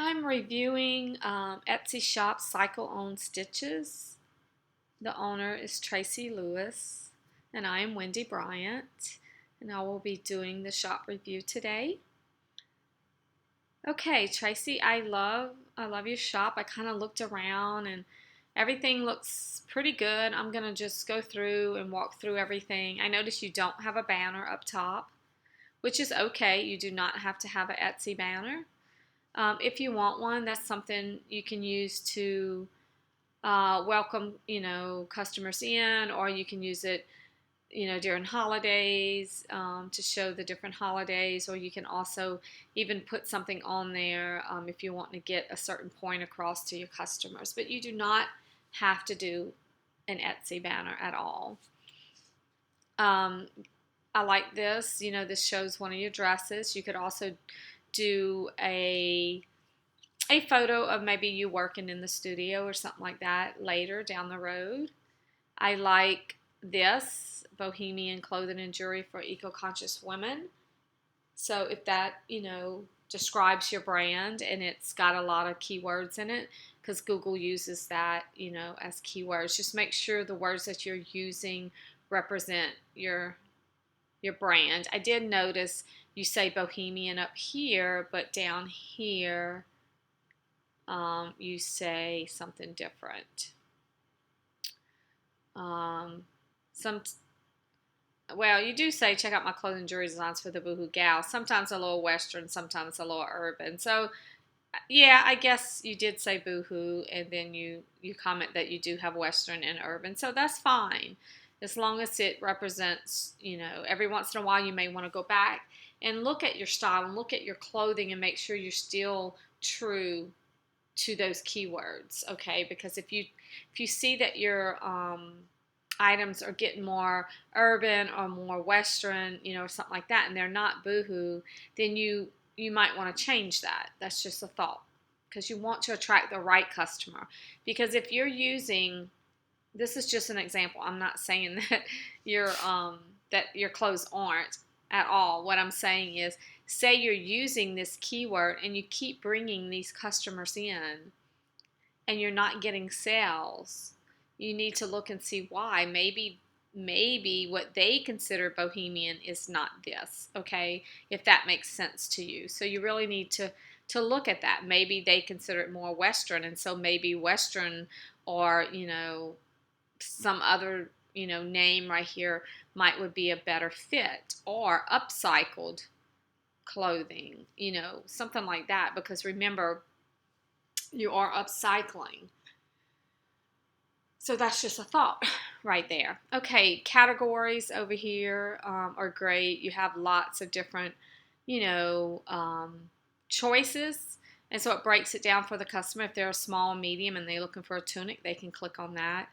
I'm reviewing Etsy shop Cycle On Stitches. The owner is Tracy Lewis, and I am Wendy Bryant, and I will be doing the shop review today. Okay, Tracy, I love your shop. I kind of looked around and everything looks pretty good. I'm gonna just go through and walk through everything. I noticed you don't have a banner up top, which is okay. You do not have to have an Etsy banner. If you want one, that's something you can use to welcome, customers in, or you can use it, during holidays to show the different holidays, or you can also even put something on there if you want to get a certain point across to your customers. But you do not have to do an Etsy banner at all. Um, I like this. This shows one of your dresses. You could also do a photo of maybe you working in the studio or something like that later down the road. I like this bohemian clothing and jewelry for eco-conscious women. So if that, describes your brand and it's got a lot of keywords in it, because Google uses that, as keywords. Just make sure the words that you're using represent your brand. I did notice you say bohemian up here, but down here you say something different. Some Well, you do say check out my clothing jewelry designs for the boohoo gal. Sometimes a little western, sometimes a little urban. So yeah, I guess you did say boohoo, and then you comment that you do have western and urban. So that's fine, as long as it represents. Every once in a while you may want to go back and look at your style and look at your clothing and make sure you're still true to those keywords, okay? Because if you see that your items are getting more urban or more western, or something like that, and they're not boohoo, then you might want to change that. That's just a thought, because you want to attract the right customer. Because if you're using, this is just an example. I'm not saying that your clothes aren't at all. What I'm saying is, say you're using this keyword and you keep bringing these customers in and you're not getting sales, you need to look and see why. Maybe what they consider bohemian is not this, okay? If that makes sense to you. So you really need to look at that. Maybe they consider it more western, and so maybe western, or some other name right here would be a better fit, or upcycled clothing, something like that, because remember, you are upcycling. So that's just a thought right there. Okay, categories over here are great. You have lots of different, choices. And so it breaks it down for the customer. If they're a small, medium, and they're looking for a tunic, they can click on that.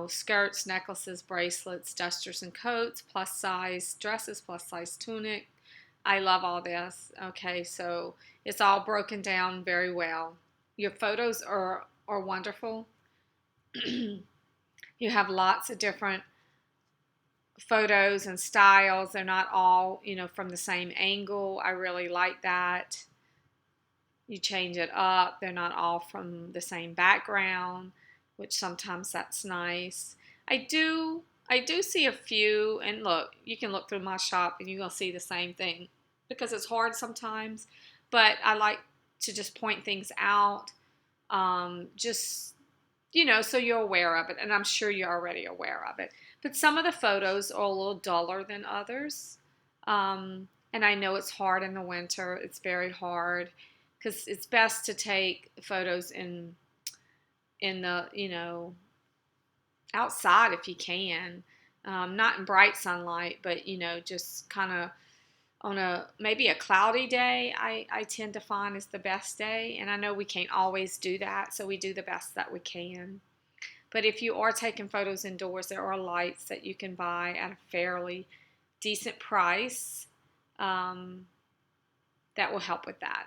Skirts, necklaces, bracelets, dusters and coats, plus size dresses, plus size tunic. I love all this. Okay, so it's all broken down very well. Your photos are wonderful. You have lots of different photos and styles. They're not all, from the same angle. I really like that. You change it up. They're not all from the same background, which sometimes that's nice. I do see a few, and look, you can look through my shop and you're going to see the same thing, because it's hard sometimes, but I like to just point things out, just, so you're aware of it, and I'm sure you're already aware of it. But some of the photos are a little duller than others, and I know it's hard in the winter. It's very hard, because it's best to take photos in the, outside if you can, not in bright sunlight, but, just kind of on maybe a cloudy day. I tend to find is the best day, and I know we can't always do that, so we do the best that we can. But if you are taking photos indoors, there are lights that you can buy at a fairly decent price that will help with that.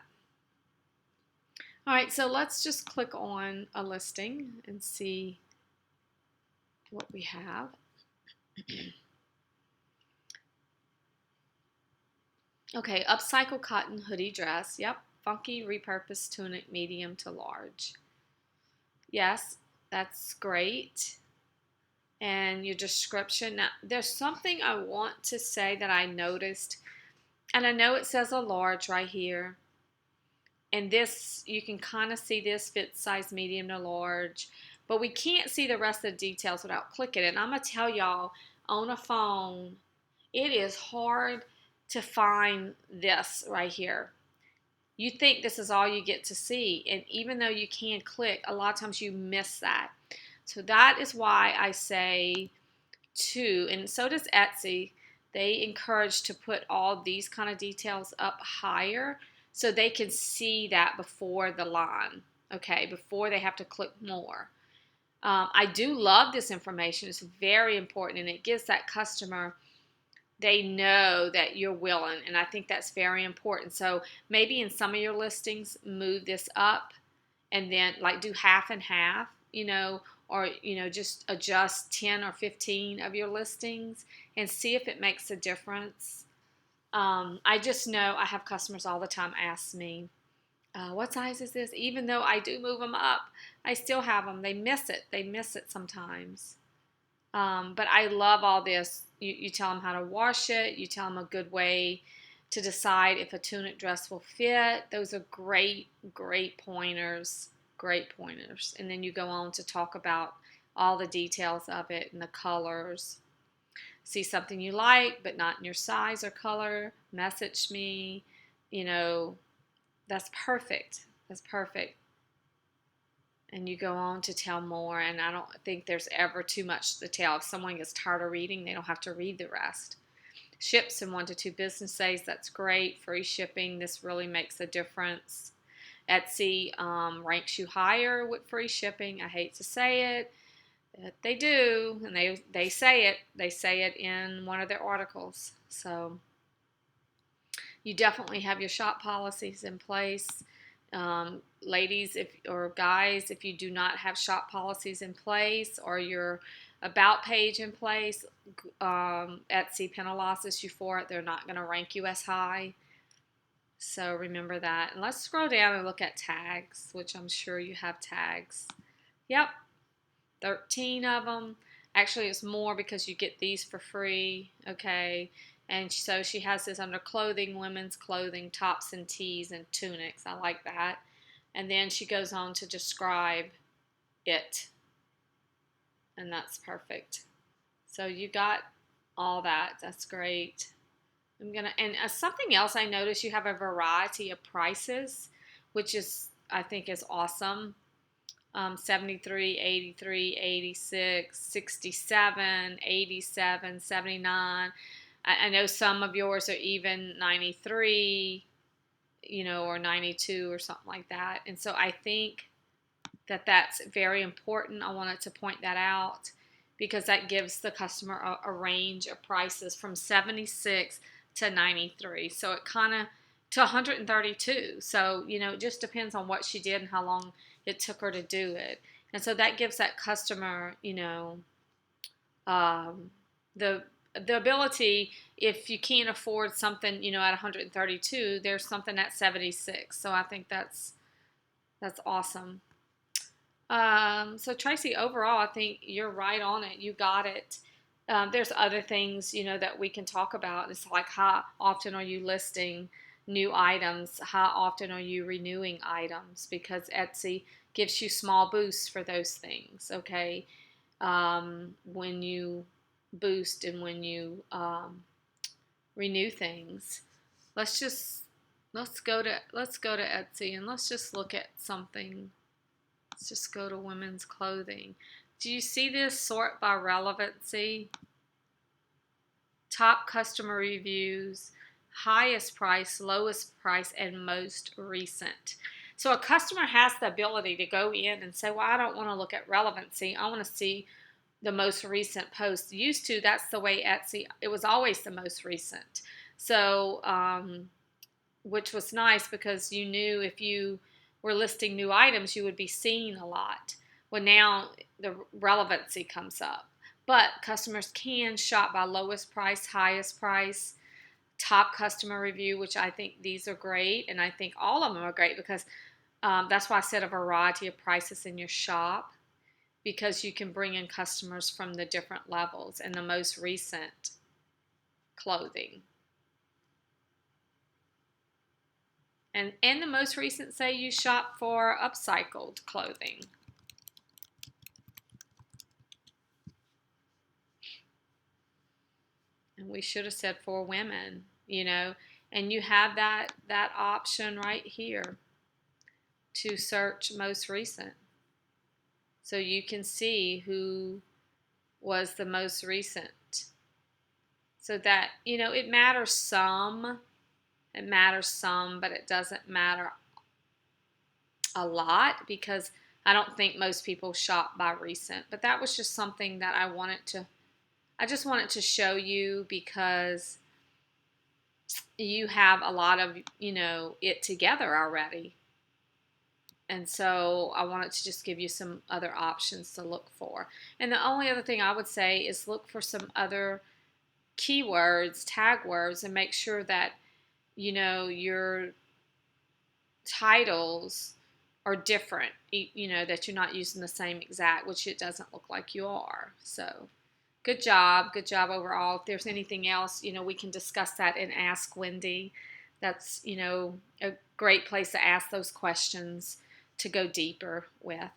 All right, so let's just click on a listing and see what we have. Okay, upcycle cotton hoodie dress. Yep, funky repurposed tunic, medium to large. Yes, that's great. And your description. Now, there's something I want to say that I noticed, and I know it says a large right here. And this, you can kind of see this fits size medium to large, but we can't see the rest of the details without clicking it. And I'm going to tell y'all, on a phone, it is hard to find this right here. You think this is all you get to see, and even though you can click, a lot of times you miss that. So that is why I say to, and so does Etsy, they encourage to put all these kind of details up higher so they can see that before the line, okay, before they have to click more. I do love this information. It's very important, and it gives that customer, they know that you're willing, and I think that's very important. So maybe in some of your listings, move this up and then like do half and half, or just adjust 10 or 15 of your listings and see if it makes a difference. I just know I have customers all the time ask me, what size is this? Even though I do move them up, I still have them. They miss it. They miss it sometimes. But I love all this. You tell them how to wash it. You tell them a good way to decide if a tunic dress will fit. Those are great, great pointers. Great pointers. And then you go on to talk about all the details of it and the colors. See something you like, but not in your size or color, message me. That's perfect. That's perfect. And you go on to tell more, and I don't think there's ever too much to tell. If someone gets tired of reading, they don't have to read the rest. Ships in 1 to 2 business days, that's great. Free shipping, this really makes a difference. Etsy ranks you higher with free shipping. I hate to say it, but they do, and they say it. They say it in one of their articles. So you definitely have your shop policies in place. Ladies or guys, if you do not have shop policies in place or your about page in place, Etsy penalizes you for it. They're not going to rank you as high. So remember that. And let's scroll down and look at tags, which I'm sure you have tags. Yep, 13 of them. Actually, it's more because you get these for free, okay? And so she has this under clothing, women's clothing, tops and tees and tunics. I like that. And then she goes on to describe it. And that's perfect. So you got all that. That's great. And something else I noticed, you have a variety of prices, which is, I think, is awesome. 73, 83, 86, 67, 87, 79. I know some of yours are even 93, or 92 or something like that. And so I think that that's very important. I wanted to point that out because that gives the customer a range of prices from 76 to 93. So it kind of to 132. So, it just depends on what she did and how long it took her to do it. And so that gives that customer, the ability, if you can't afford something, at 132, there's something at 76. So I think that's awesome. So Tracy, overall, I think you're right on it. You got it. There's other things, that we can talk about. It's like, how often are you listing new items? How often are you renewing items? Because Etsy gives you small boosts for those things, okay? When you boost and when you renew things. Let's go to Etsy and let's just look at something. Let's just go to women's clothing. Do you see this? Sort by relevancy, top customer reviews, highest price, lowest price, and most recent. So a customer has the ability to go in and say, well, I don't want to look at relevancy. I want to see the most recent post. Used to, that's the way Etsy, it was always the most recent. So, which was nice because you knew if you were listing new items, you would be seen a lot. Well, now the relevancy comes up. But customers can shop by lowest price, highest price. top customer review, which I think these are great, and I think all of them are great because that's why I said a variety of prices in your shop, because you can bring in customers from the different levels and the most recent clothing. And the most recent, say you shop for upcycled clothing. And we should have said for women, and you have that option right here to search most recent. So you can see who was the most recent. So that, it matters some. It matters some, but it doesn't matter a lot because I don't think most people shop by recent. But that was just something that I just wanted to show you because you have a lot of, it together already. And so I wanted to just give you some other options to look for. And the only other thing I would say is look for some other keywords, tag words, and make sure that, your titles are different, that you're not using the same exact, which it doesn't look like you are. So good job overall. If there's anything else, we can discuss that and Ask Wendy. That's, a great place to ask those questions to go deeper with.